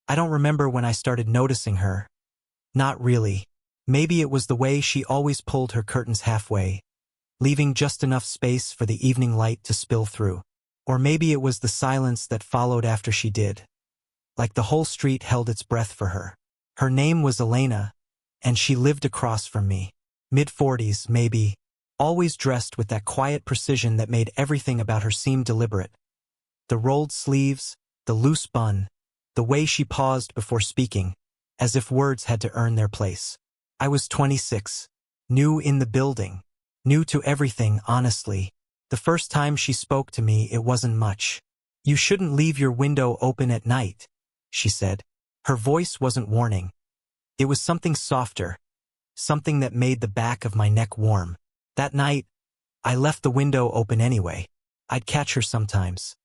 I don't remember when I started noticing her. Not really. Maybe it was the way she always pulled her curtains halfway, leaving just enough space for the evening light to spill through. Or maybe it was the silence that followed after she did. Like the whole street held its breath for her. Her name was Elena, and she lived across from me. Mid-40s, maybe, always dressed with that quiet precision that made everything about her seem deliberate. The rolled sleeves, the loose bun, the way she paused before speaking, as if words had to earn their place. I was 26, new in the building, new to everything, honestly. The first time she spoke to me, it wasn't much. "You shouldn't leave your window open at night," she said. Her voice wasn't warning. It was something softer, something that made the back of my neck warm. That night, I left the window open anyway. I'd catch her sometimes,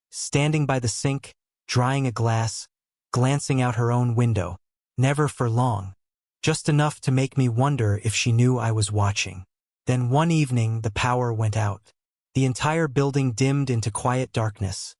standing by the sink, drying a glass, glancing out her own window. Never for long. Just enough to make me wonder if she knew I was watching. Then one evening the power went out. The entire building dimmed into quiet darkness,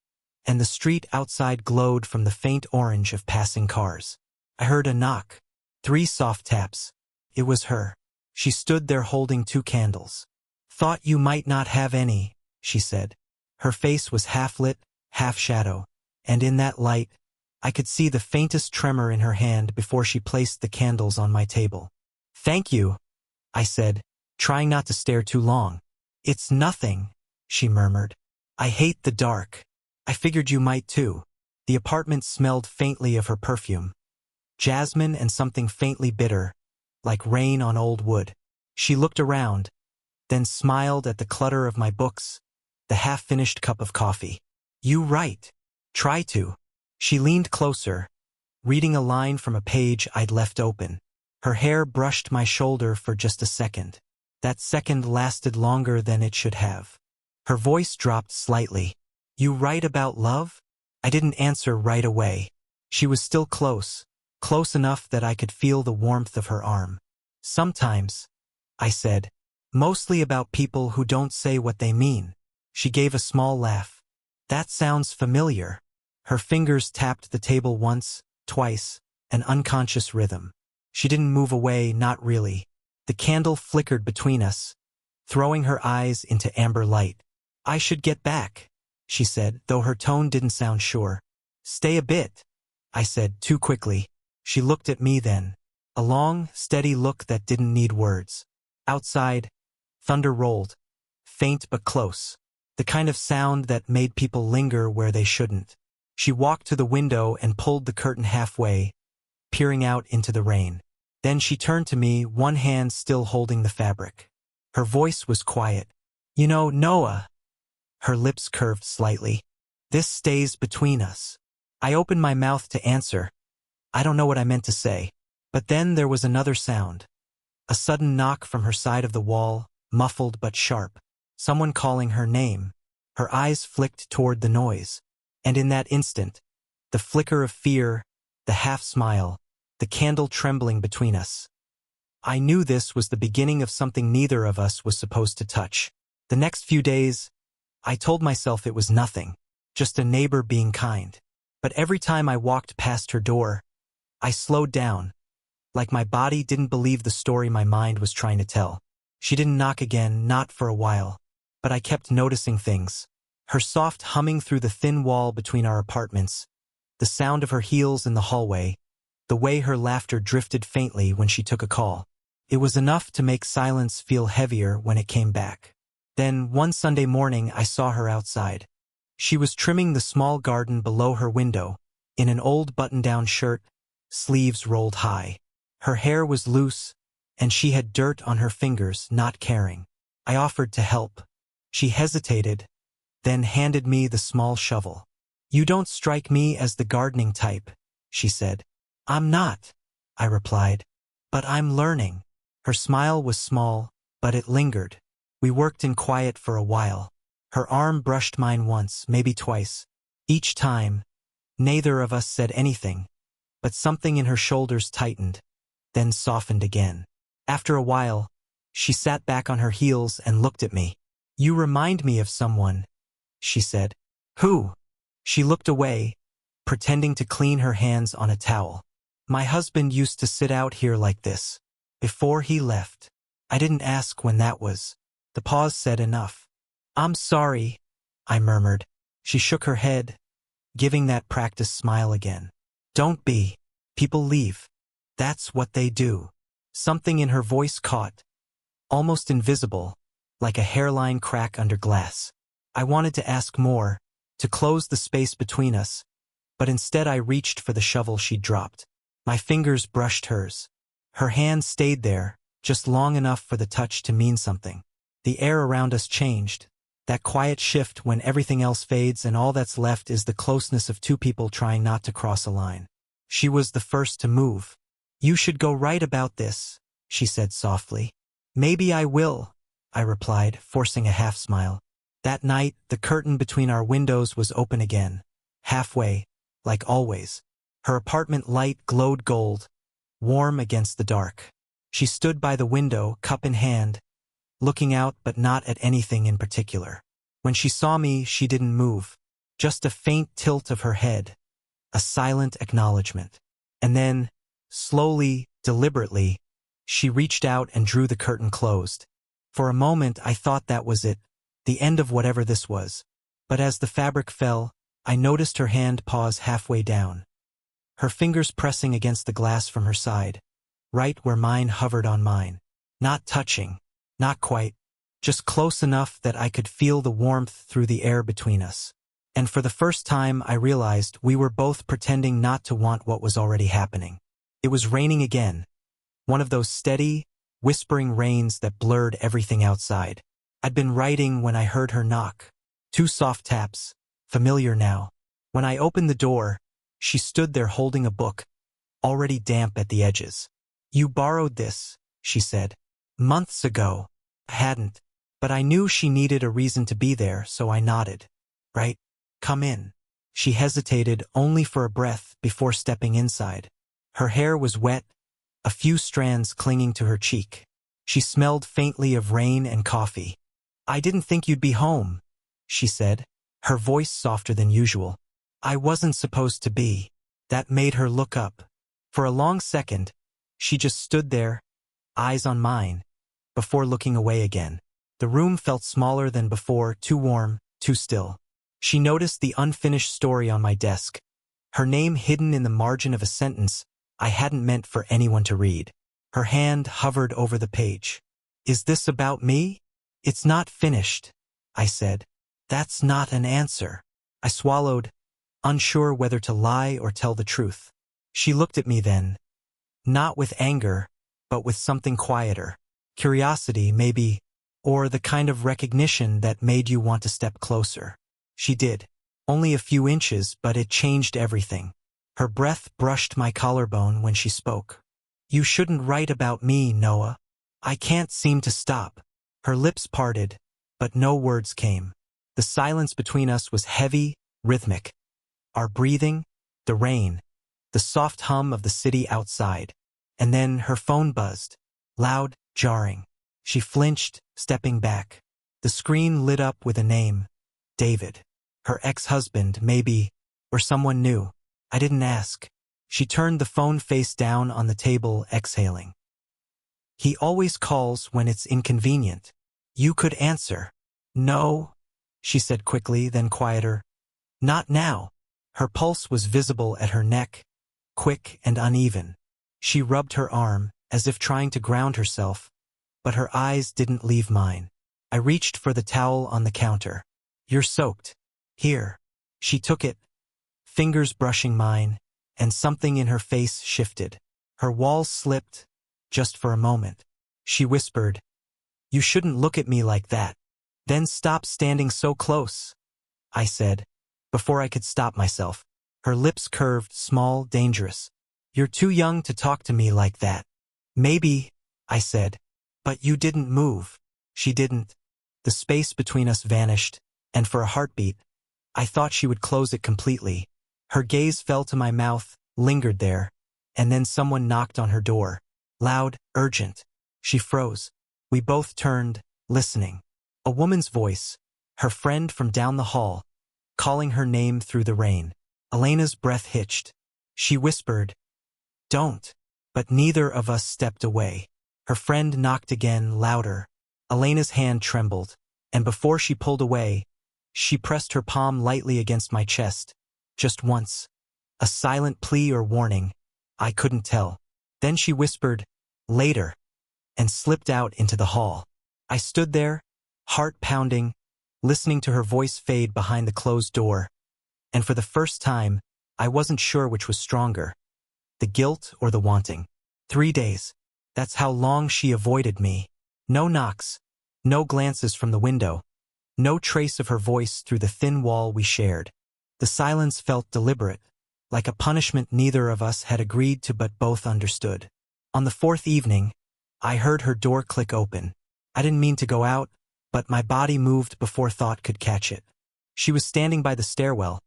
and the street outside glowed from the faint orange of passing cars. I heard a knock. 3 soft taps. It was her. She stood there holding 2 candles. "Thought you might not have any," she said. Her face was half lit, half shadow, and in that light, I could see the faintest tremor in her hand before she placed the candles on my table. "Thank you," I said, trying not to stare too long. "It's nothing," she murmured. "I hate the dark. I figured you might too." The apartment smelled faintly of her perfume. Jasmine and something faintly bitter, like rain on old wood. She looked around, then smiled at the clutter of my books, the half-finished cup of coffee. "You write. Try to." She leaned closer, reading a line from a page I'd left open. Her hair brushed my shoulder for just a second. That second lasted longer than it should have. Her voice dropped slightly. "You write about love?" I didn't answer right away. She was still close, close enough that I could feel the warmth of her arm. "Sometimes," I said, "mostly about people who don't say what they mean." She gave a small laugh. "That sounds familiar." Her fingers tapped the table once, twice, an unconscious rhythm. She didn't move away, not really. The candle flickered between us, throwing her eyes into amber light. "I should get back," she said, though her tone didn't sound sure. "Stay a bit," I said, too quickly. She looked at me then. A long, steady look that didn't need words. Outside, thunder rolled, faint but close. The kind of sound that made people linger where they shouldn't. She walked to the window and pulled the curtain halfway, peering out into the rain. Then she turned to me, one hand still holding the fabric. Her voice was quiet. "You know, Noah." Her lips curved slightly. "This stays between us." I opened my mouth to answer. I don't know what I meant to say. But then there was another sound. A sudden knock from her side of the wall, muffled but sharp. Someone calling her name. Her eyes flicked toward the noise. And in that instant, the flicker of fear, the half-smile, the candle trembling between us. I knew this was the beginning of something neither of us was supposed to touch. The next few days, I told myself it was nothing, just a neighbor being kind. But every time I walked past her door, I slowed down, like my body didn't believe the story my mind was trying to tell. She didn't knock again, not for a while. But I kept noticing things. Her soft humming through the thin wall between our apartments, the sound of her heels in the hallway, the way her laughter drifted faintly when she took a call. It was enough to make silence feel heavier when it came back. Then, one Sunday morning, I saw her outside. She was trimming the small garden below her window, in an old button-down shirt, sleeves rolled high. Her hair was loose, and she had dirt on her fingers, not caring. I offered to help. She hesitated, then handed me the small shovel. "You don't strike me as the gardening type," she said. "I'm not," I replied. "But I'm learning." Her smile was small, but it lingered. We worked in quiet for a while. Her arm brushed mine once, maybe twice. Each time, neither of us said anything, but something in her shoulders tightened, then softened again. After a while, she sat back on her heels and looked at me. "You remind me of someone," she said. "Who?" She looked away, pretending to clean her hands on a towel. My husband used to sit out here like this. Before he left. I didn't ask when that was. The pause said enough. I'm sorry, I murmured. She shook her head, giving that practice smile again. Don't be. People leave. That's what they do. Something in her voice caught, almost invisible, like a hairline crack under glass. I wanted to ask more, to close the space between us, but instead I reached for the shovel she'd dropped. My fingers brushed hers. Her hand stayed there, just long enough for the touch to mean something. The air around us changed, that quiet shift when everything else fades and all that's left is the closeness of two people trying not to cross a line. She was the first to move. You should go write about this, she said softly. Maybe I will, I replied, forcing a half-smile. That night, the curtain between our windows was open again, halfway, like always. Her apartment light glowed gold, warm against the dark. She stood by the window, cup in hand, looking out but not at anything in particular. When she saw me, she didn't move, just a faint tilt of her head, a silent acknowledgement. And then, slowly, deliberately, she reached out and drew the curtain closed. For a moment I thought that was it, the end of whatever this was. But as the fabric fell, I noticed her hand pause halfway down, her fingers pressing against the glass from her side, right where mine hovered on mine. Not touching, not quite, just close enough that I could feel the warmth through the air between us. And for the first time I realized we were both pretending not to want what was already happening. It was raining again, one of those steady, whispering rains that blurred everything outside. I'd been writing when I heard her knock. 2 soft taps, familiar now. When I opened the door, she stood there holding a book, already damp at the edges. You borrowed this, she said. Months ago. I hadn't, but I knew she needed a reason to be there, so I nodded. Right? Come in. She hesitated only for a breath before stepping inside. Her hair was wet, a few strands clinging to her cheek. She smelled faintly of rain and coffee. I didn't think you'd be home, she said, her voice softer than usual. I wasn't supposed to be. That made her look up. For a long second, she just stood there, eyes on mine, before looking away again. The room felt smaller than before, too warm, too still. She noticed the unfinished story on my desk, her name hidden in the margin of a sentence I hadn't meant for anyone to read. Her hand hovered over the page. Is this about me? It's not finished, I said. That's not an answer. I swallowed, unsure whether to lie or tell the truth. She looked at me then, not with anger, but with something quieter. Curiosity, maybe, or the kind of recognition that made you want to step closer. She did. Only a few inches, but it changed everything. Her breath brushed my collarbone when she spoke. You shouldn't write about me, Noah. I can't seem to stop. Her lips parted, but no words came. The silence between us was heavy, rhythmic. Our breathing, the rain, the soft hum of the city outside. And then her phone buzzed, loud, jarring. She flinched, stepping back. The screen lit up with a name, David. Her ex-husband, maybe, or someone new. I didn't ask. She turned the phone face down on the table, exhaling. He always calls when it's inconvenient. You could answer. No, she said quickly, then quieter. Not now. Her pulse was visible at her neck, quick and uneven. She rubbed her arm, as if trying to ground herself, but her eyes didn't leave mine. I reached for the towel on the counter. You're soaked. Here. She took it, fingers brushing mine, and something in her face shifted. Her walls slipped, just for a moment. She whispered, You shouldn't look at me like that. Then stop standing so close, I said, before I could stop myself. Her lips curved, small, dangerous. You're too young to talk to me like that. Maybe, I said. But you didn't move. She didn't. The space between us vanished, and for a heartbeat, I thought she would close it completely. Her gaze fell to my mouth, lingered there, and then someone knocked on her door. Loud, urgent. She froze. We both turned, listening. A woman's voice, her friend from down the hall, calling her name through the rain. Elena's breath hitched. She whispered, "Don't." But neither of us stepped away. Her friend knocked again, louder. Elena's hand trembled, and before she pulled away, she pressed her palm lightly against my chest. Just once. A silent plea or warning. I couldn't tell. Then she whispered, "Later," and slipped out into the hall. I stood there, heart pounding, listening to her voice fade behind the closed door. And for the first time, I wasn't sure which was stronger, the guilt or the wanting. 3 days. That's how long she avoided me. No knocks, no glances from the window, no trace of her voice through the thin wall we shared. The silence felt deliberate, like a punishment neither of us had agreed to but both understood. On the 4th evening, I heard her door click open. I didn't mean to go out, but my body moved before thought could catch it. She was standing by the stairwell,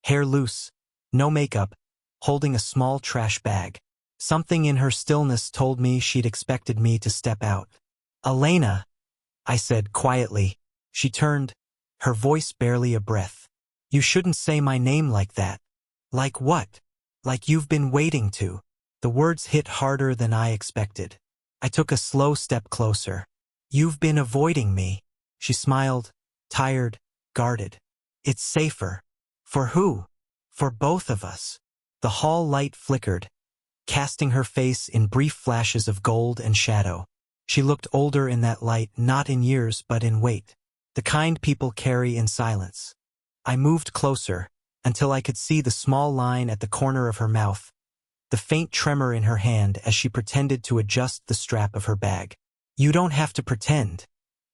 hair loose, no makeup, holding a small trash bag. Something in her stillness told me she'd expected me to step out. "Elena," I said quietly. She turned, her voice barely a breath. "You shouldn't say my name like that." "Like what?" "Like you've been waiting to." The words hit harder than I expected. I took a slow step closer. "You've been avoiding me." She smiled, tired, guarded. "It's safer." "For who?" "For both of us." The hall light flickered, casting her face in brief flashes of gold and shadow. She looked older in that light, not in years but in weight. The kind people carry in silence. I moved closer, until I could see the small line at the corner of her mouth, the faint tremor in her hand as she pretended to adjust the strap of her bag. "You don't have to pretend,"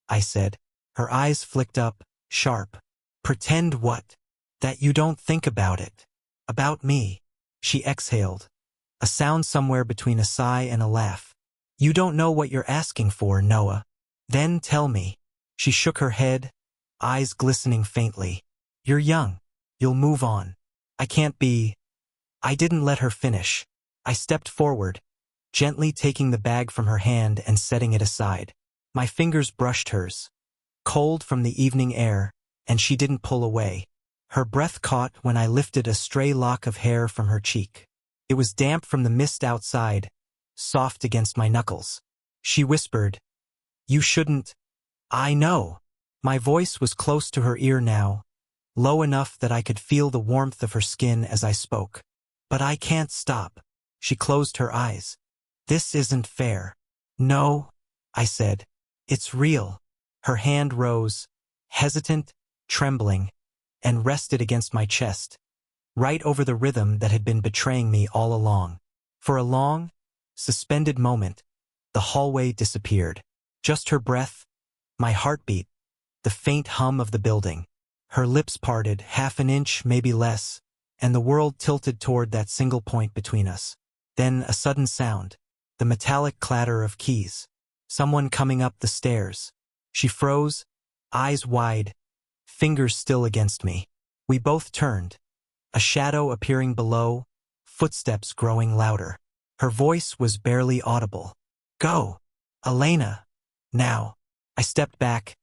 I said. Her eyes flicked up, sharp. "Pretend what?" "That you don't think about it." "About me." She exhaled, a sound somewhere between a sigh and a laugh. "You don't know what you're asking for, Noah." "Then tell me." She shook her head, eyes glistening faintly. "You're young. You'll move on. I can't be—" I didn't let her finish. I stepped forward, gently taking the bag from her hand and setting it aside. My fingers brushed hers, cold from the evening air, and she didn't pull away. Her breath caught when I lifted a stray lock of hair from her cheek. It was damp from the mist outside, soft against my knuckles. She whispered, "You shouldn't." "I know." My voice was close to her ear now, low enough that I could feel the warmth of her skin as I spoke. "But I can't stop." She closed her eyes. "This isn't fair." "No," I said. "It's real." Her hand rose, hesitant, trembling, and rested against my chest, right over the rhythm that had been betraying me all along. For a long, suspended moment, the hallway disappeared. Just her breath, my heartbeat, the faint hum of the building. Her lips parted, half an inch, maybe less, and the world tilted toward that single point between us. Then a sudden sound, the metallic clatter of keys. Someone coming up the stairs. She froze, eyes wide, fingers still against me. We both turned, a shadow appearing below, footsteps growing louder. Her voice was barely audible. "Go, Elena, now." I stepped back,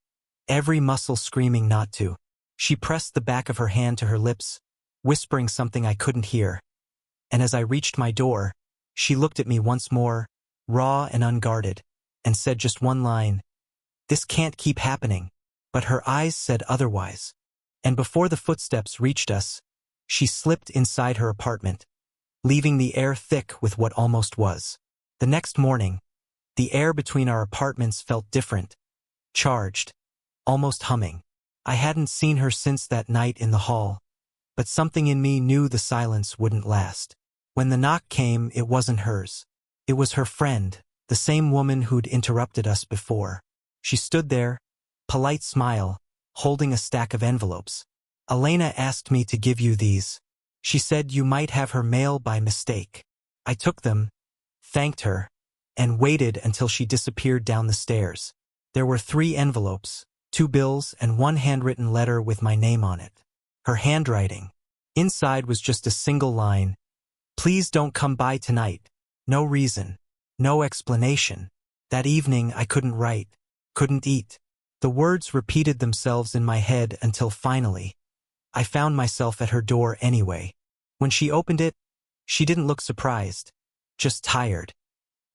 every muscle screaming not to. She pressed the back of her hand to her lips, whispering something I couldn't hear. And as I reached my door, she looked at me once more, raw and unguarded, and said just one line, "This can't keep happening." But her eyes said otherwise. And before the footsteps reached us, she slipped inside her apartment, leaving the air thick with what almost was. The next morning, the air between our apartments felt different, charged, almost humming. I hadn't seen her since that night in the hall, but something in me knew the silence wouldn't last. When the knock came, it wasn't hers. It was her friend, the same woman who'd interrupted us before. She stood there, polite smile, holding a stack of envelopes. "Elena asked me to give you these. She said you might have her mail by mistake." I took them, thanked her, and waited until she disappeared down the stairs. There were 3 envelopes, 2 bills and 1 handwritten letter with my name on it. Her handwriting. Inside was just a single line, "Please don't come by tonight." No reason, no explanation. That evening I couldn't write, couldn't eat. The words repeated themselves in my head until finally, I found myself at her door anyway. When she opened it, she didn't look surprised, just tired,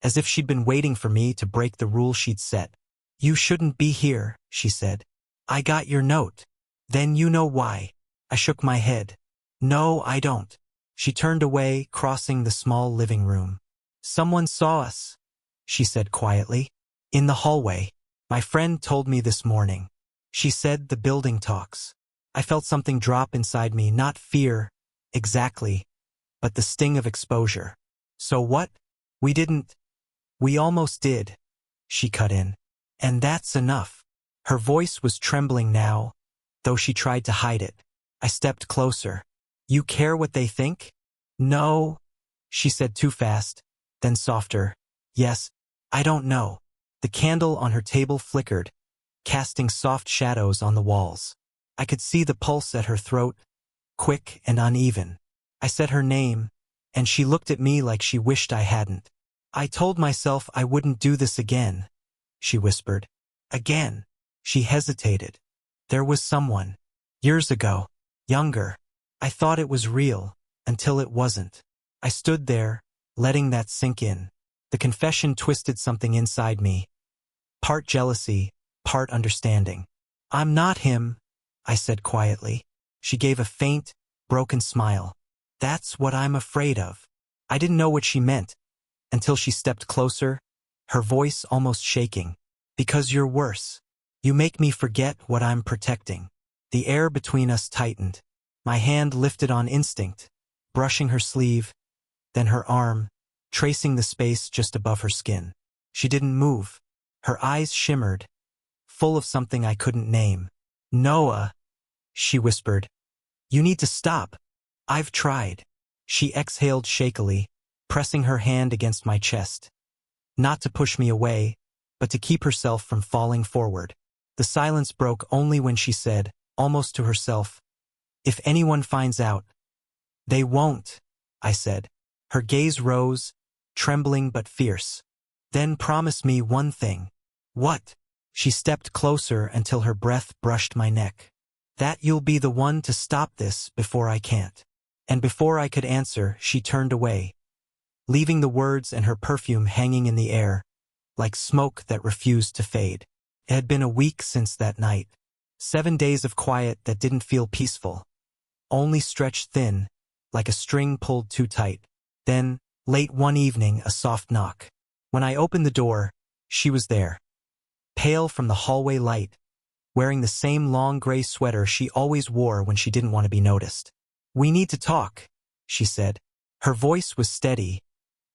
as if she'd been waiting for me to break the rule she'd set. "You shouldn't be here," she said. "I got your note." "Then you know why." I shook my head. "No, I don't." She turned away, crossing the small living room. "Someone saw us," she said quietly. "In the hallway. My friend told me this morning." She said the building talks. I felt something drop inside me, not fear, exactly, but the sting of exposure. "So what?" "We didn't." "We almost did," she cut in. "And that's enough." Her voice was trembling now, though she tried to hide it. I stepped closer. "You care what they think?" "No," she said too fast, then softer. "Yes, I don't know." The candle on her table flickered, casting soft shadows on the walls. I could see the pulse at her throat, quick and uneven. I said her name, and she looked at me like she wished I hadn't. "I told myself I wouldn't do this again," she whispered. "Again." She hesitated. "There was someone. Years ago. Younger. I thought it was real, until it wasn't." I stood there, letting that sink in. The confession twisted something inside me. Part jealousy, part understanding. "I'm not him," I said quietly. She gave a faint, broken smile. "That's what I'm afraid of." I didn't know what she meant, until she stepped closer, her voice almost shaking. "Because you're worse. You make me forget what I'm protecting." The air between us tightened. My hand lifted on instinct, brushing her sleeve, then her arm, tracing the space just above her skin. She didn't move. Her eyes shimmered, full of something I couldn't name. "Noah," she whispered. "You need to stop." "I've tried." She exhaled shakily, pressing her hand against my chest. Not to push me away, but to keep herself from falling forward. The silence broke only when she said, almost to herself, "If anyone finds out." "They won't," I said. Her gaze rose, trembling but fierce. "Then promise me one thing." "What?" She stepped closer until her breath brushed my neck. "That you'll be the one to stop this before I can't." And before I could answer, she turned away, leaving the words and her perfume hanging in the air, like smoke that refused to fade. It had been a week since that night. 7 days of quiet that didn't feel peaceful, only stretched thin, like a string pulled too tight. Then, late one evening, a soft knock. When I opened the door, she was there, pale from the hallway light, wearing the same long gray sweater she always wore when she didn't want to be noticed. "We need to talk," she said. Her voice was steady,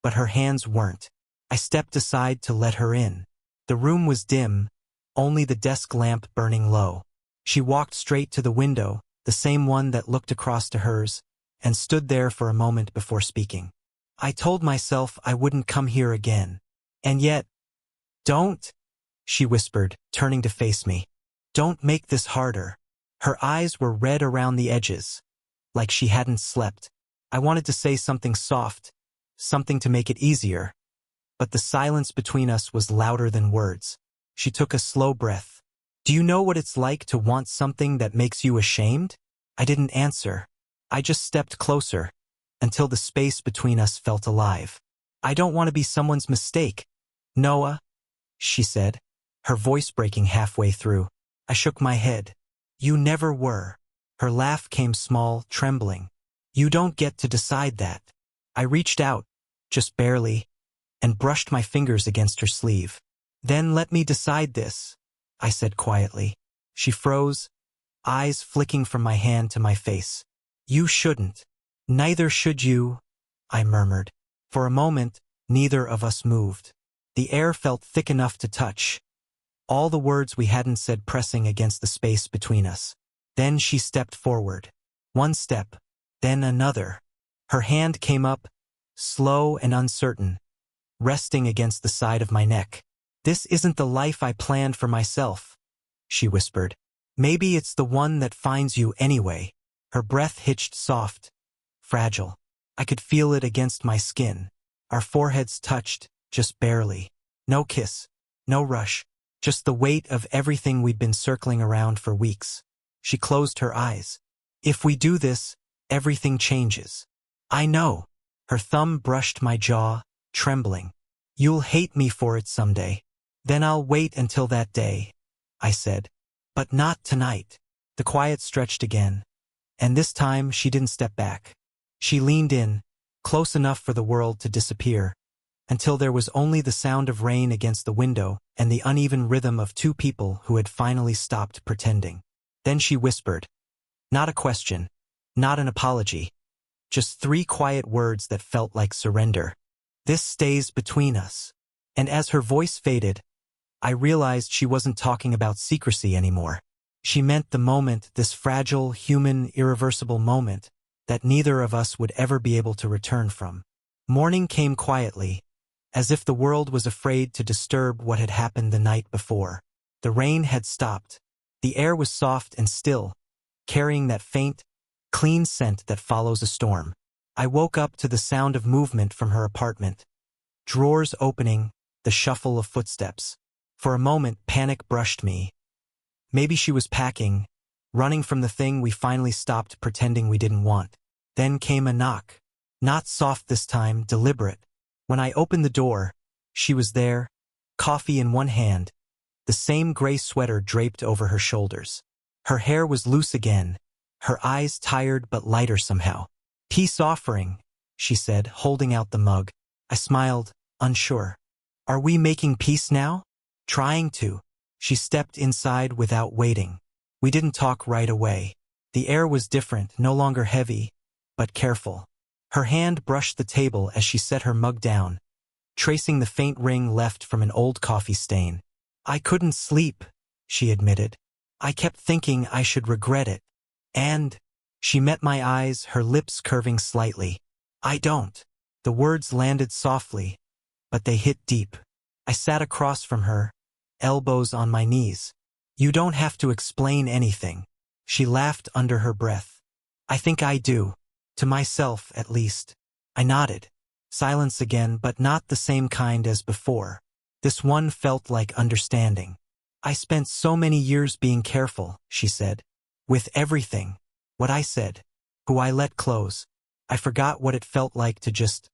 but her hands weren't. I stepped aside to let her in. The room was dim, only the desk lamp burning low. She walked straight to the window, the same one that looked across to hers, and stood there for a moment before speaking. "I told myself I wouldn't come here again. And yet—" "Don't," she whispered, turning to face me. "Don't make this harder." Her eyes were red around the edges, like she hadn't slept. I wanted to say something soft, something to make it easier, but the silence between us was louder than words. She took a slow breath. "Do you know what it's like to want something that makes you ashamed?" I didn't answer. I just stepped closer, until the space between us felt alive. "I don't want to be someone's mistake, Noah," she said, her voice breaking halfway through. I shook my head. "You never were." Her laugh came small, trembling. "You don't get to decide that." I reached out, just barely, and brushed my fingers against her sleeve. "Then let me decide this," I said quietly. She froze, eyes flicking from my hand to my face. "You shouldn't." "Neither should you," I murmured. For a moment, neither of us moved. The air felt thick enough to touch, all the words we hadn't said pressing against the space between us. Then she stepped forward. One step, then another. Her hand came up, slow and uncertain, resting against the side of my neck. "This isn't the life I planned for myself," she whispered. "Maybe it's the one that finds you anyway." Her breath hitched soft, fragile. I could feel it against my skin. Our foreheads touched, just barely. No kiss, no rush, just the weight of everything we'd been circling around for weeks. She closed her eyes. "If we do this, everything changes." I know. Her thumb brushed my jaw, trembling. You'll hate me for it someday. Then I'll wait until that day, I said. But not tonight. The quiet stretched again, and this time she didn't step back. She leaned in, close enough for the world to disappear, until there was only the sound of rain against the window and the uneven rhythm of two people who had finally stopped pretending. Then she whispered. Not a question, not an apology. Just 3 quiet words that felt like surrender. This stays between us. And as her voice faded, I realized she wasn't talking about secrecy anymore. She meant the moment, this fragile, human, irreversible moment that neither of us would ever be able to return from. Morning came quietly, as if the world was afraid to disturb what had happened the night before. The rain had stopped. The air was soft and still, carrying that faint, clean scent that follows a storm. I woke up to the sound of movement from her apartment. Drawers opening, the shuffle of footsteps. For a moment, panic brushed me. Maybe she was packing, running from the thing we finally stopped pretending we didn't want. Then came a knock. Not soft this time, deliberate. When I opened the door, she was there, coffee in one hand, the same gray sweater draped over her shoulders. Her hair was loose again, her eyes tired but lighter somehow. Peace offering, she said, holding out the mug. I smiled, unsure. Are we making peace now? Trying to. She stepped inside without waiting. We didn't talk right away. The air was different, no longer heavy, but careful. Her hand brushed the table as she set her mug down, tracing the faint ring left from an old coffee stain. I couldn't sleep, she admitted. I kept thinking I should regret it. And she met my eyes, her lips curving slightly. I don't. The words landed softly, but they hit deep. I sat across from her, elbows on my knees. You don't have to explain anything. She laughed under her breath. I think I do. To myself, at least. I nodded. Silence again, but not the same kind as before. This one felt like understanding. I spent so many years being careful, she said. With everything. What I said. Who I let close. I forgot what it felt like to just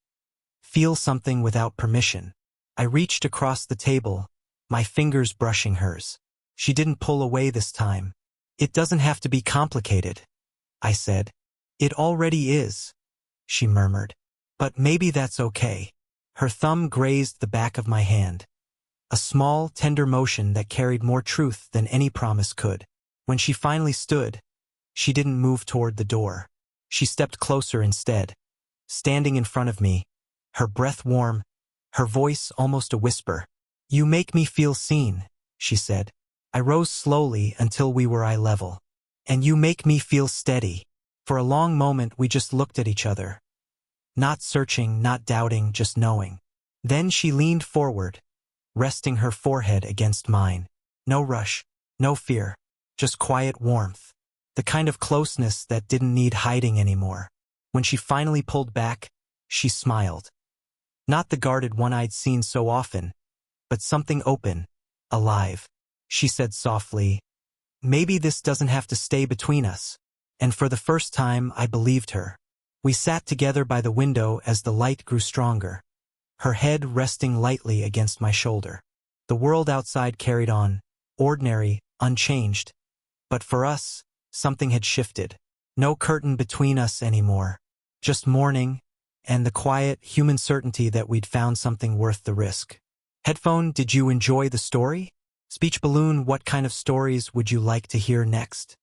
feel something without permission. I reached across the table, my fingers brushing hers. She didn't pull away this time. It doesn't have to be complicated, I said. It already is, she murmured. But maybe that's okay. Her thumb grazed the back of my hand. A small, tender motion that carried more truth than any promise could. When she finally stood, she didn't move toward the door. She stepped closer instead, standing in front of me, her breath warm, her voice almost a whisper. You make me feel seen, she said. I rose slowly until we were eye level. And you make me feel steady. For a long moment we just looked at each other. Not searching, not doubting, just knowing. Then she leaned forward, resting her forehead against mine. No rush, no fear, just quiet warmth. The kind of closeness that didn't need hiding anymore. When she finally pulled back, she smiled. Not the guarded one I'd seen so often, but something open, alive. She said softly, maybe this doesn't have to stay between us. And for the first time, I believed her. We sat together by the window as the light grew stronger, her head resting lightly against my shoulder. The world outside carried on, ordinary, unchanged. But for us, something had shifted. No curtain between us anymore. Just morning, and the quiet, human certainty that we'd found something worth the risk. Headphone, did you enjoy the story? Speech balloon, what kind of stories would you like to hear next?